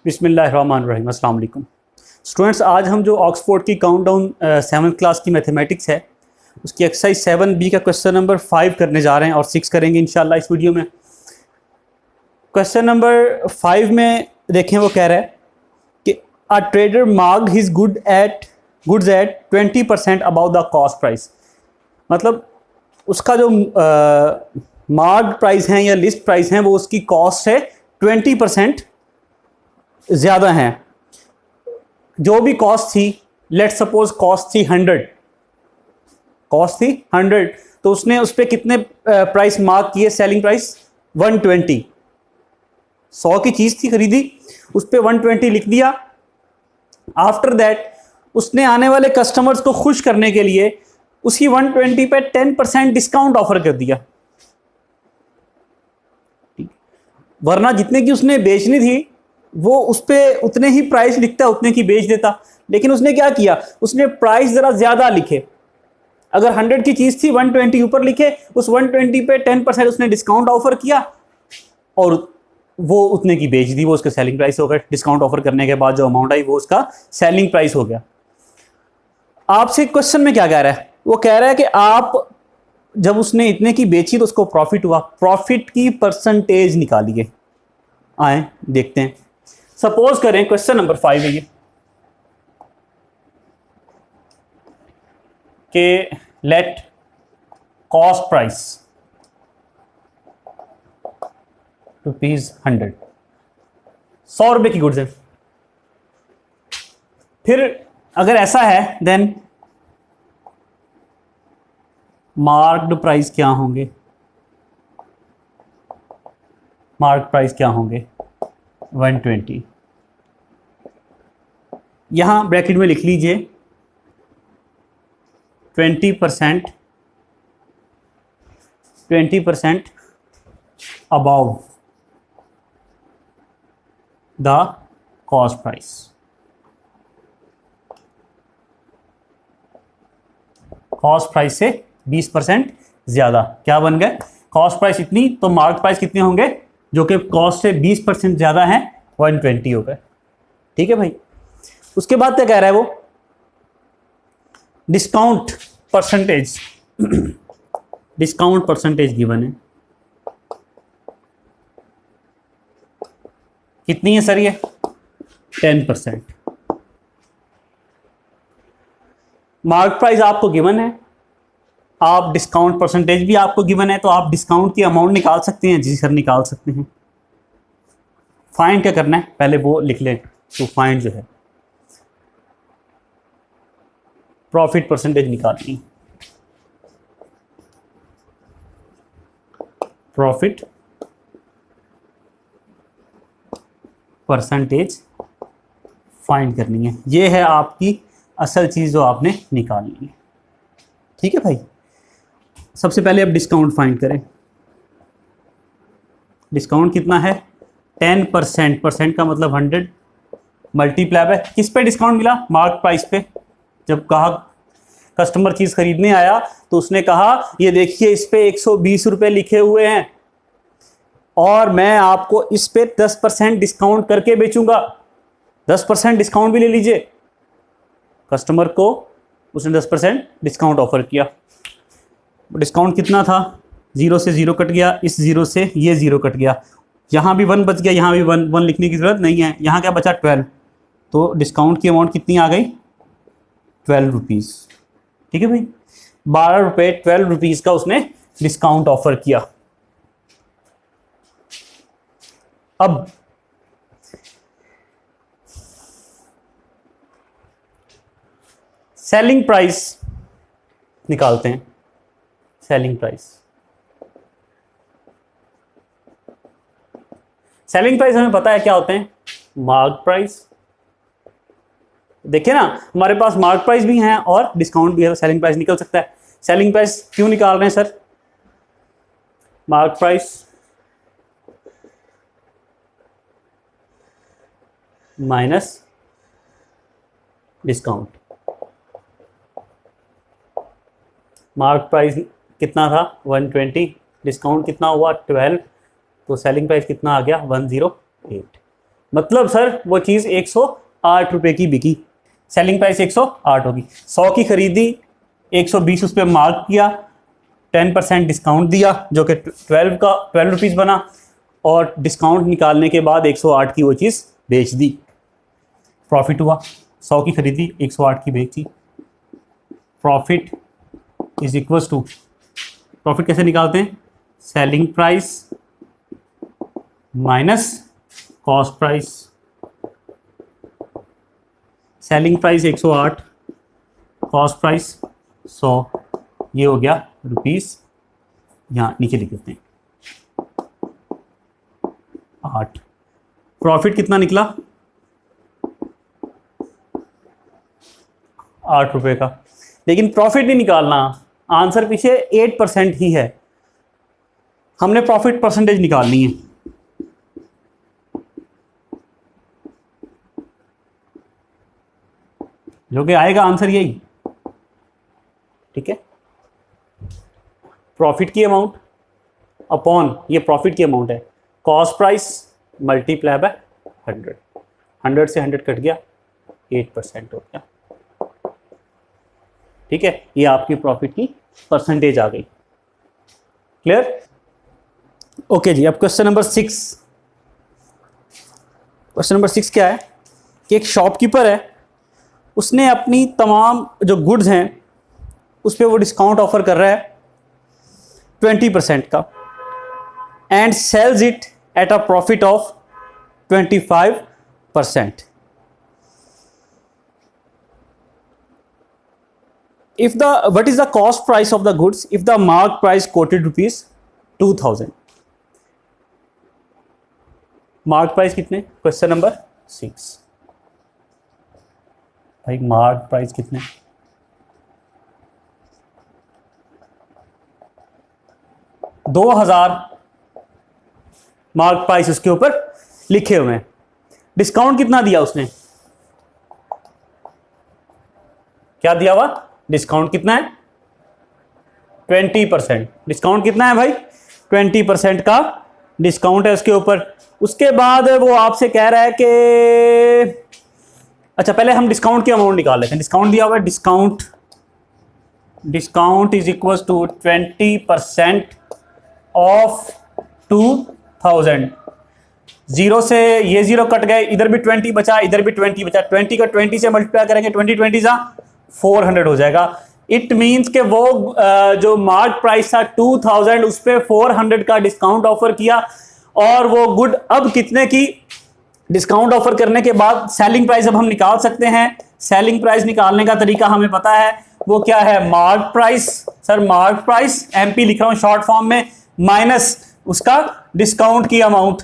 बिस्मिल्लाहिर्रहमानिर्रहीम। अस्सलाम वालेकुम स्टूडेंट्स, आज हम जो ऑक्सफोर्ड की काउंटडाउन 7th क्लास की मैथमेटिक्स है उसकी एक्सरसाइज 7B का क्वेश्चन नंबर 5 करने जा रहे हैं और 6 करेंगे इंशाल्लाह इस वीडियो में। क्वेश्चन नंबर 5 में देखें, वो कह रहा है कि a trader marked his goods at 20% about the cost price. मतलब उसका जो मार्क्ड प्राइस है या लिस्ट प्राइस है वो उसकी कॉस्ट से 20% ज़्यादा हैं। जो भी कॉस्ट थी, लेट सपोज कॉस्ट थी 100, तो उसने उस पर कितने प्राइस मार्क किए? Selling price 120। 100 की चीज़ थी खरीदी, उस पर 120 लिख दिया। आफ्टर दैट उसने आने वाले कस्टमर्स को खुश करने के लिए उसकी 120 पे 10% डिस्काउंट ऑफर कर दिया। वरना जितने की उसने बेचनी थी वो उस पर उतने ही प्राइस लिखता, उतने की बेच देता। लेकिन उसने क्या किया, उसने प्राइस ज़रा ज़्यादा लिखे। अगर 100 की चीज़ थी 120 ऊपर लिखे, उस 120 पे 10% उसने डिस्काउंट ऑफर किया और वो उतने की बेच दी। वो उसका सेलिंग प्राइस हो गया। डिस्काउंट ऑफर करने के बाद जो अमाउंट आई वो उसका सेलिंग प्राइस हो गया। आपसे क्वेश्चन में क्या कह रहा है? वो कह रहा है कि आप जब उसने इतने की बेची तो उसको प्रॉफिट हुआ, प्रॉफिट की परसेंटेज निकालिए। आए देखते हैं। सपोज करें क्वेश्चन नंबर 5 है ये कि लेट कॉस्ट प्राइस ₹100, 100 रुपए की गुड्स है। फिर अगर ऐसा है देन मार्क्ड प्राइस क्या होंगे? मार्क प्राइस क्या होंगे? 120। यहां ब्रैकेट में लिख लीजिए 20% above the cost price. Cost price से 20% ज्यादा। क्या बन गए? कॉस्ट प्राइस इतनी तो मार्क प्राइस कितने होंगे जो कि कॉस्ट से 20% ज्यादा है? 120 हो गए। ठीक है भाई। उसके बाद क्या कह रहा है वो? Discount percentage discount percentage given है। कितनी है सर ये? 10%। मार्क प्राइस आपको गिवन है, आप डिस्काउंट परसेंटेज भी आपको गिवन है, तो आप डिस्काउंट की अमाउंट निकाल सकते हैं। जी सर, निकाल सकते हैं। फाइंड क्या करना है पहले वो लिख लें। तो फाइंड जो है प्रॉफिट परसेंटेज निकालनी। प्रॉफिट परसेंटेज फाइंड करनी है। ये है आपकी असल चीज़ जो आपने निकालनी है। ठीक है भाई। सबसे पहले अब डिस्काउंट फाइंड करें। डिस्काउंट कितना है? 10%। परसेंट का मतलब 100 मल्टीप्लाई बाय किस पे डिस्काउंट मिला? मार्क प्राइस पे। जब ग्राहक कस्टमर चीज़ खरीदने आया तो उसने कहा ये देखिए इस पे 120 रुपये लिखे हुए हैं और मैं आपको इस पे 10% डिस्काउंट करके बेचूंगा। 10% डिस्काउंट भी ले लीजिए। कस्टमर को उसने 10% डिस्काउंट ऑफर किया। डिस्काउंट कितना था? 0 से 0 कट गया, इस 0 से ये 0 कट गया, यहाँ भी 1 बच गया, यहाँ भी 1 लिखने की जरूरत नहीं है। यहाँ क्या बचा? 12। तो डिस्काउंट की अमाउंट कितनी आ गई? 12 रुपीज़। ठीक है भाई। 12 रुपये 12 रुपीज़ का उसने डिस्काउंट ऑफर किया। अब सेलिंग प्राइस निकालते हैं। सेलिंग प्राइस हमें पता है क्या होते हैं? Mark price. देखिए ना, हमारे पास मार्क प्राइस भी हैं और डिस्काउंट भी है, सेलिंग प्राइस निकल सकता है। सेलिंग प्राइस क्यों निकाल रहे हैं sir? Mark price minus discount. Mark price कितना था? 120। डिस्काउंट कितना हुआ? 12। तो सेलिंग प्राइस कितना आ गया? 108। मतलब सर वो चीज़ 108 रुपये की बिकी, सेलिंग प्राइस 108 होगी। 100 की खरीदी, 120 उस पर मार्क किया, 10% डिस्काउंट दिया जो कि 12 रुपीज़ बना, और डिस्काउंट निकालने के बाद 108 की वो चीज़ बेच दी, प्रॉफिट हुआ। 100 की खरीदी, 108 की बेची, profit is equals to, profit कैसे निकालते हैं, selling price minus cost price. Selling price 108, cost price 100, ये हो गया रुपीस, यहाँ नीचे लिख देते हैं 8। प्रॉफिट कितना निकला, 8 रुपये का। लेकिन प्रॉफिट नहीं निकालना, आंसर पीछे 8% ही है, हमने प्रॉफिट परसेंटेज निकालनी है। जो कि आएगा आंसर यही, ठीक है। प्रॉफिट की अमाउंट अपॉन, ये प्रॉफिट की अमाउंट है, कॉस्ट प्राइस मल्टीप्लाई बाय 100, 100 से 100 कट गया, 8% हो गया, ठीक है। ये आपकी प्रॉफिट की परसेंटेज आ गई। क्लियर? ओके जी, अब क्वेश्चन नंबर 6। क्वेश्चन नंबर 6 क्या है कि एक शॉपकीपर है, उसने अपनी तमाम जो गुड्स हैं उस पर वो डिस्काउंट ऑफर कर रहा है 20% का, and sells it at a profit of 25%। if the what is the cost price of the goods if the mark price quoted rupees 2000? Mark price कितने, क्वेश्चन नंबर 6 भाई, मार्क प्राइस कितने, $2000 mark price उसके ऊपर लिखे हुए हैं। Discount कितना दिया उसने, क्या दिया हुआ, डिस्काउंट कितना है, 20%। डिस्काउंट कितना है भाई, 20% का डिस्काउंट है उसके ऊपर। उसके बाद वो आपसे कह रहा है कि अच्छा, पहले हम डिस्काउंट की अमाउंट निकाल लेते हैं। डिस्काउंट दिया हुआ है, discount is equal to 20% of 2000। Zero से ये जीरो कट गए, इधर भी 20 बचा, इधर भी 20 बचा, 20 का 20 से मल्टीप्लाई करेंगे, 20 जा 400 हो जाएगा। इट मींस के वो जो मार्क प्राइस था 2000, उस पर 400 का डिस्काउंट ऑफर किया, और वो गुड अब कितने की डिस्काउंट ऑफर करने के बाद सेलिंग प्राइस अब हम निकाल सकते हैं। सेलिंग प्राइस निकालने का तरीका हमें पता है, वो क्या है, mark price, sir mark price MP लिख रहा हूं शॉर्ट फॉर्म में, माइनस उसका डिस्काउंट की अमाउंट।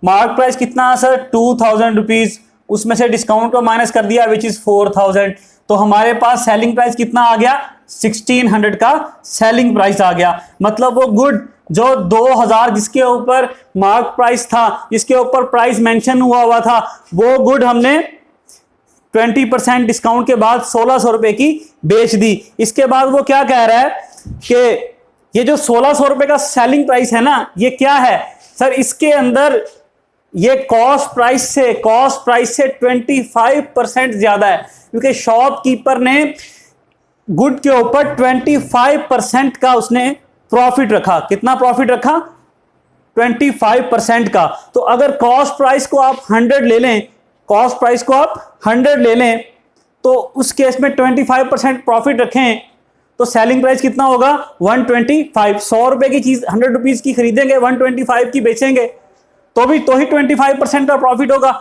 मार्क प्राइस कितना सर, 2000 रुपीज, उसमें से डिस्काउंट को माइनस कर दिया विच इज 4000, तो हमारे पास सेलिंग प्राइस कितना आ गया, 1600 का सेलिंग प्राइस आ गया। मतलब वो गुड जो 2000 जिसके ऊपर मार्क प्राइस था, जिसके ऊपर प्राइस मेंशन हुआ था, वो गुड हमने 20% डिस्काउंट के बाद 1600 रुपए की बेच दी। इसके बाद वो क्या कह रहा है कि ये जो 1600 रुपए का सेलिंग प्राइस है ना, ये क्या है सर, इसके अंदर ये कॉस्ट प्राइस से 25% ज्यादा है, क्योंकि शॉपकीपर ने गुड के ऊपर 25% का उसने प्रॉफिट रखा। कितना प्रॉफिट रखा, 25% का। तो अगर कॉस्ट प्राइस को आप 100 ले लें, कॉस्ट प्राइस को आप 100 ले लें, तो उस केस में 25% प्रॉफिट रखें, तो सेलिंग प्राइस कितना होगा, 125। 100 रुपए की चीज 100 रुपीज की खरीदेंगे, 125 की बेचेंगे, तो ही 25% का प्रॉफिट होगा।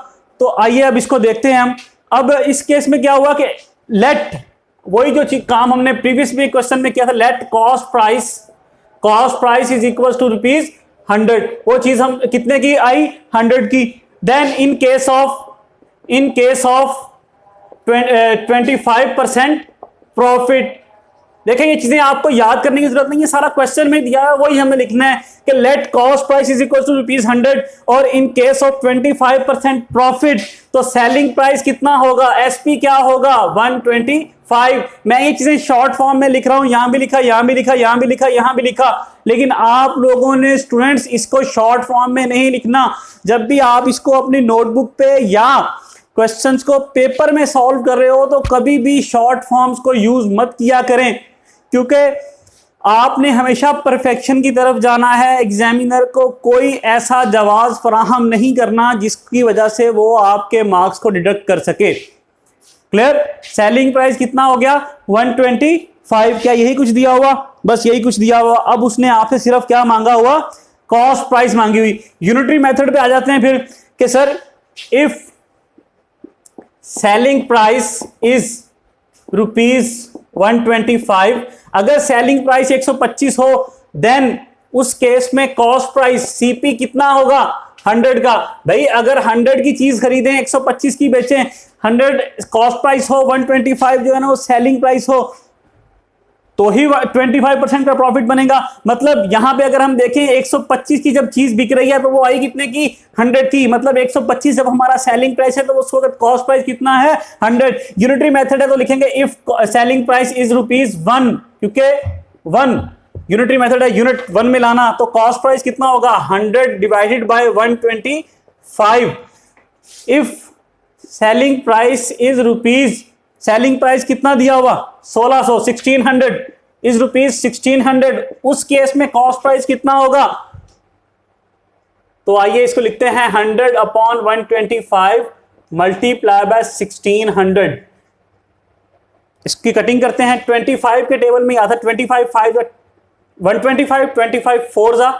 तो आइए अब इसको देखते हैं हम। अब इस केस में क्या हुआ कि लेट, वही जो काम हमने प्रीवियस में क्वेश्चन में किया था, let cost price is equal to ₹100, वो चीज हम कितने की आई, 100 की। Then in case of 25% profit, देखिए ये चीजें आपको याद करने की जरूरत नहीं है, सारा क्वेश्चन में दिया है वही हमें लिखना है कि let cost price is equal to ₹100 और इन केस ऑफ 25% प्रॉफिट तो सेलिंग प्राइस कितना होगा, एसपी क्या होगा 125। मैं ये चीजें शॉर्ट फॉर्म में लिख रहा हूं, यहां भी लिखा, यहां भी लिखा, यहां भी लिखा, यहां भी लिखा, लेकिन आप लोगों ने स्टूडेंट्स इसको शॉर्ट फॉर्म में नहीं लिखना। जब भी आप इसको अपनी नोटबुक पे या क्वेश्चंस को पेपर में सॉल्व कर रहे हो तो कभी भी शॉर्ट फॉर्म्स को यूज मत किया करें, क्योंकि आपने हमेशा परफेक्शन की तरफ जाना है। एग्जामिनर को कोई ऐसा जवाब फराहम नहीं करना जिसकी वजह से वो आपके मार्क्स को डिडक्ट कर सके। क्लियर? सेलिंग प्राइस कितना हो गया 125, क्या यही कुछ दिया हुआ? बस यही कुछ दिया हुआ। अब उसने आपसे सिर्फ क्या मांगा हुआ, कॉस्ट प्राइस मांगी हुई। यूनिटरी मेथड पे आ जाते हैं फिर कि sir if selling price is ₹125, अगर सेलिंग प्राइस 125 हो देन उस केस में कॉस्ट प्राइस सीपी कितना होगा 100 का। भाई अगर 100 की चीज खरीदें 125 की बेचें, 100 कॉस्ट प्राइस हो, 125 जो है ना वो सेलिंग प्राइस हो, तो ही 25% का प्रॉफिट बनेगा। मतलब यहां पे अगर हम देखें 125 की जब चीज बिक रही है तो वो आई कितने की 100 की, मतलब 125 जब हमारा सेलिंग प्राइस है तो उसको कॉस्ट प्राइस कितना है 100। यूनिटरी मेथड है तो लिखेंगे इफ सेलिंग प्राइस इज ₹1, क्योंकि 1 यूनिटरी मेथड है, यूनिट 1 में लाना, तो कॉस्ट प्राइस कितना होगा 100 divided by 125। If selling price is ₹, selling price कितना दिया हुआ 1600, 1600 इज ₹1600, उस केस में कॉस्ट प्राइस कितना होगा, तो आइए इसको लिखते हैं 100/125 मल्टीप्लाई बाय 1600। इसकी कटिंग करते हैं, 25 के टेबल में आता 25 5 125, 25 4 जा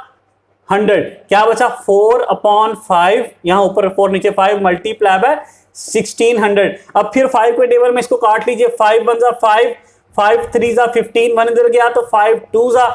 100, क्या बचा 4/5, यहां ऊपर 4 नीचे 5 मल्टीप्लाई बाय 1600। अब फिर 5 के टेबल में इसको काट लीजिए, 5 1 जा 5, 5 3 जा 15, 1 इधर गया तो 5 2 जा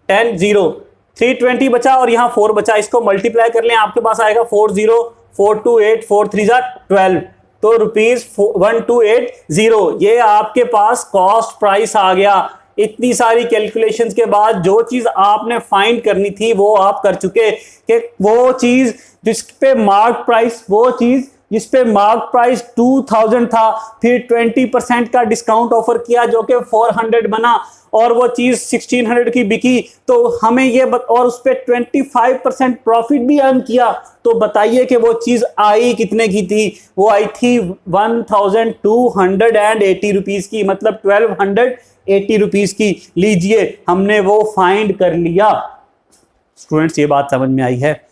10 0, 320 बचा और यहाँ 4 बचा, इसको मल्टीप्लाई कर लें, आपके पास आएगा 40 428 4 3 जा 12, तो ₹1280। ये आपके पास कॉस्ट प्राइस आ गया। इतनी सारी कैलकुलेशंस के बाद जो चीज आपने फाइंड करनी थी वो आप कर चुके, कि वो चीज जिस पे मार्क प्राइस, वो चीज जिस पे मार्क प्राइस 2000 था, फिर 20% का डिस्काउंट ऑफर किया जो कि 400 बना और वो चीज 1600 की बिकी, तो हमें ये और उस पे 25% प्रॉफिट भी अर्न किया। तो बताइए कि वो चीज आई कितने की थी, वो आई थी 1280 रुपीज की, मतलब 1280 रुपीज की। लीजिए हमने वो फाइंड कर लिया। स्टूडेंट्स ये बात समझ में आई है?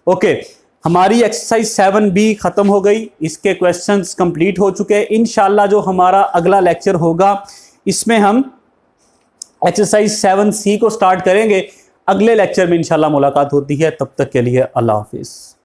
ओके, हमारी एक्सरसाइज 7B खत्म हो गई, इसके क्वेश्चंस कंप्लीट हो चुके हैं। इंशाल्लाह जो हमारा अगला लेक्चर होगा इसमें हम एक्सरसाइज 7C को स्टार्ट करेंगे। अगले लेक्चर में इंशाल्लाह मुलाकात होती है, तब तक के लिए अल्लाह हाफिज।